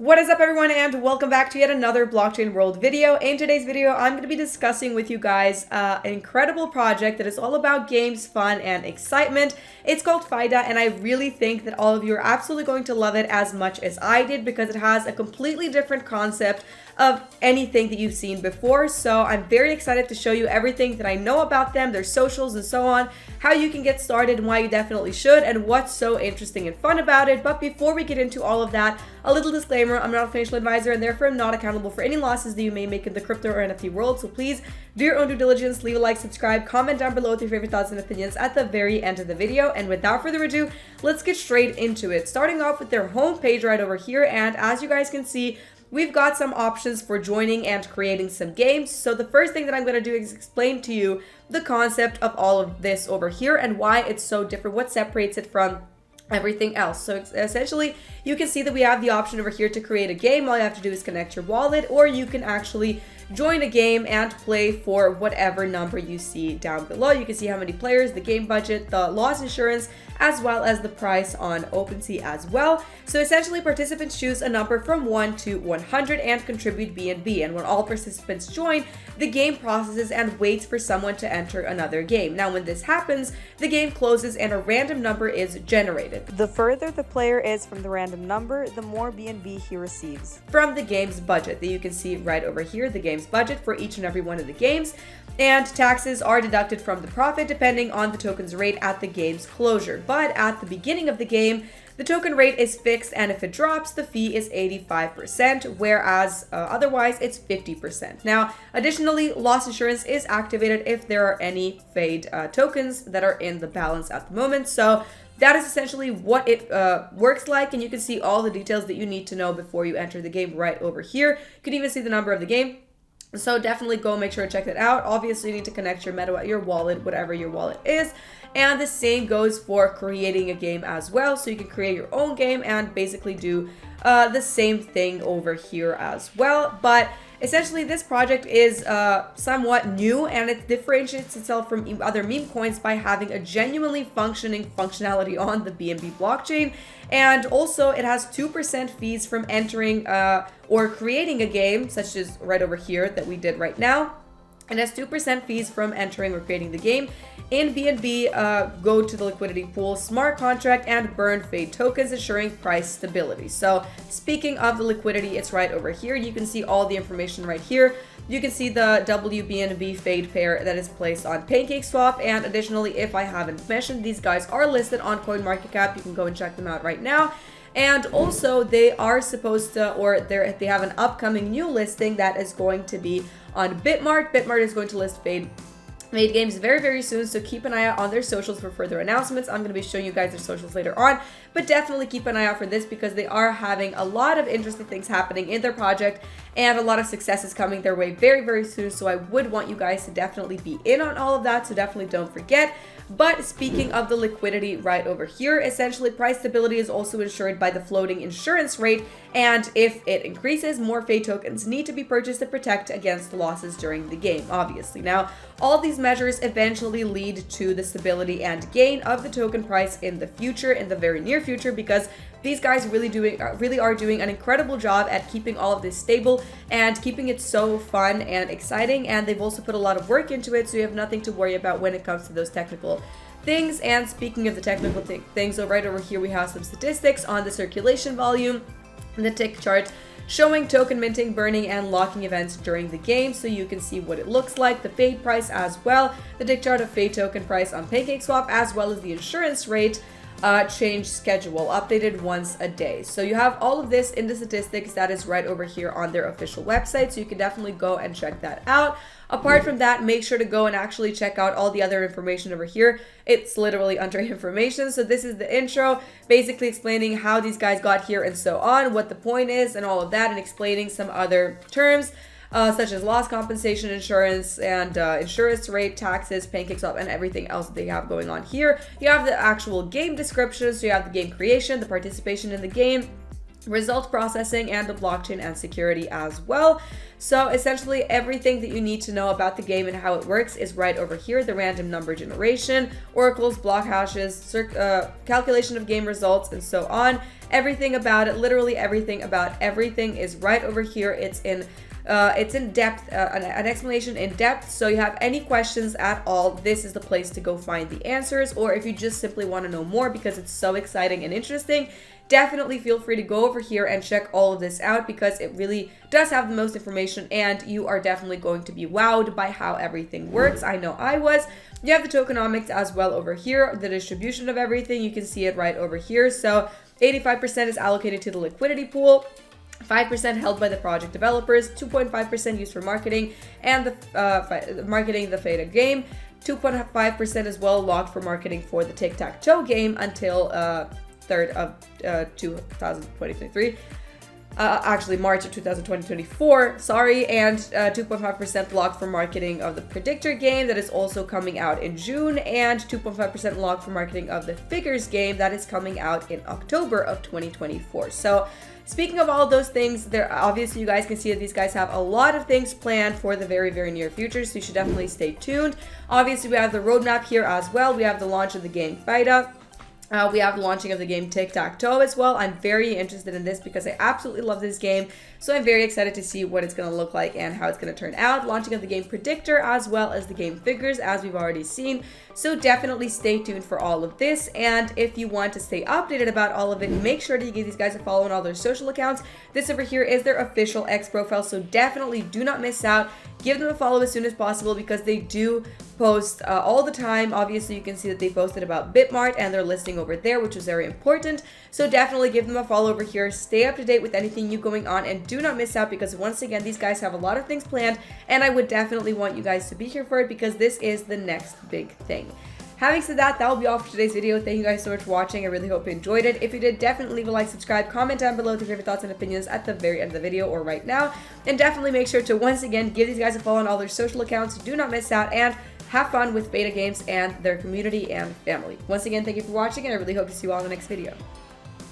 What is up, everyone, and welcome back to yet another BlockChainWorld video. In today's video, I'm going to be discussing with you guys an incredible project that is all about games, fun, and excitement. It's called Fayda, and I really think that all of you are absolutely going to love it as much as I did because it has a completely different concept of anything that you've seen before. So I'm very excited to show you everything that I know about them, their socials and so on, how you can get started and why you definitely should, and what's so interesting and fun about it. But before we get into all of that, a little disclaimer: I'm not a financial advisor and therefore I'm not accountable for any losses that you may make in the crypto or NFT world. So please do your own due diligence, leave a like, subscribe, comment down below with your favorite thoughts and opinions at the very end of the video. And without further ado, let's get straight into it. Starting off with their homepage right over here, and as you guys can see, we've got some options for joining and creating some games. So the first thing that I'm going to do is explain to you the concept of all of this over here and why it's so different, what separates it from everything else. So essentially, you can see that we have the option over here to create a game. All you have to do is connect your wallet, or you can actually join a game and play for whatever number you see down below. You can see how many players, the game budget, the loss insurance, as well as the price on OpenSea as well. So essentially, participants choose a number from 1 to 100 and contribute BNB. And when all participants join, the game processes and waits for someone to enter another game. Now, when this happens, the game closes and a random number is generated. The further the player is from the random number, the more BNB he receives. From the game's budget that you can see right over here, the game's budget for each and every one of the games. And taxes are deducted from the profit depending on the token's rate at the game's closure. But at the beginning of the game, the token rate is fixed, and if it drops, the fee is 85%, whereas otherwise it's 50%. Now, additionally, loss insurance is activated if there are any Fayda tokens that are in the balance at the moment. So that is essentially what it works like, and you can see all the details that you need to know before you enter the game right over here. You can even see the number of the game. So definitely go make sure to check that out. Obviously, you need to connect your wallet, whatever your wallet is. And the same goes for creating a game as well. So you can create your own game and basically do the same thing over here as well. But essentially, this project is somewhat new, and it differentiates itself from other meme coins by having a genuinely functioning functionality on the BNB blockchain. And also, it has 2% fees from entering or creating a game, such as right over here that we did right now. It has 2% fees from entering or creating the game. In BNB, go to the liquidity pool, smart contract, and burn Fayda tokens, ensuring price stability. So speaking of the liquidity, it's right over here. You can see all the information right here. You can see the WBNB Fayda pair that is placed on PancakeSwap. And additionally, if I haven't mentioned, these guys are listed on CoinMarketCap. You can go and check them out right now. And also, they are supposed to, or they have an upcoming new listing that is going to be on Bitmart. Bitmart is going to list Fayda games very, very soon, so keep an eye out on their socials for further announcements. I'm going to be showing you guys their socials later on, but definitely keep an eye out for this because they are having a lot of interesting things happening in their project and a lot of successes coming their way very, very soon. So I would want you guys to definitely be in on all of that, so definitely don't forget. But speaking of the liquidity right over here, essentially price stability is also ensured by the floating insurance rate, and if it increases, more Fayda tokens need to be purchased to protect against losses during the game, obviously. Now, all these measures eventually lead to the stability and gain of the token price in the future, in the very near future, because these guys really are doing an incredible job at keeping all of this stable and keeping it so fun and exciting. And they've also put a lot of work into it, so you have nothing to worry about when it comes to those technical things. And speaking of the technical things, so right over here we have some statistics on the circulation volume and the tick chart showing token minting, burning, and locking events during the game, so you can see what it looks like, the Fayda price as well, the tick chart of Fayda token price on PancakeSwap, as well as the insurance rate change schedule updated once a day. So you have all of this in the statistics that is right over here on their official website, so you can definitely go and check that out. Apart from that, make sure to go and actually check out all the other information over here. It's literally under information. So this is the intro, basically explaining how these guys got here and so on, what the point is and all of that, and explaining some other terms such as loss compensation insurance and insurance rate, taxes, PancakeSwap, and everything else that they have going on here. You have the actual game description, so you have the game creation, the participation in the game, result processing, and the blockchain and security as well. So essentially everything that you need to know about the game and how it works is right over here. The random number generation, oracles, block hashes, calculation of game results, and so on. Everything about it, literally everything about everything is right over here. It's in depth, an explanation in depth. So you have any questions at all, this is the place to go find the answers. Or if you just simply want to know more because it's so exciting and interesting, definitely feel free to go over here and check all of this out, because it really does have the most information and you are definitely going to be wowed by how everything works. I know I was. You have the tokenomics as well over here, the distribution of everything, you can see it right over here. So 85% is allocated to the liquidity pool, 5% held by the project developers, 2.5% used for marketing and the marketing the Fayda game, 2.5% as well locked for marketing for the tic-tac-toe game until 3rd of 2023. Actually March of 2024, sorry, and 2.5% locked for marketing of the predictor game that is also coming out in June, and 2.5% locked for marketing of the figures game that is coming out in October of 2024. So speaking of all those things, there obviously you guys can see that these guys have a lot of things planned for the very, very near future, so you should definitely stay tuned. Obviously we have the roadmap here as well. We have the launch of the game Fayda. We have the launching of the game Tic-Tac-Toe as well. I'm very interested in this because I absolutely love this game. So I'm very excited to see what it's going to look like and how it's going to turn out. Launching of the game Predictor as well as the game Figures, as we've already seen. So definitely stay tuned for all of this. And if you want to stay updated about all of it, make sure to give these guys a follow on all their social accounts. This over here is their official X profile. So definitely do not miss out. Give them a follow as soon as possible because they do post all the time. Obviously, you can see that they posted about Bitmart and their listing over there, which is very important. So definitely give them a follow over here. Stay up to date with anything new going on and do not miss out, because once again, these guys have a lot of things planned and I would definitely want you guys to be here for it because this is the next big thing. Having said that, that will be all for today's video. Thank you guys so much for watching. I really hope you enjoyed it. If you did, definitely leave a like, subscribe, comment down below with your favorite thoughts and opinions at the very end of the video or right now. And definitely make sure to once again give these guys a follow on all their social accounts. Do not miss out and have fun with Fayda Games and their community and family. Once again, thank you for watching and I really hope to see you all in the next video.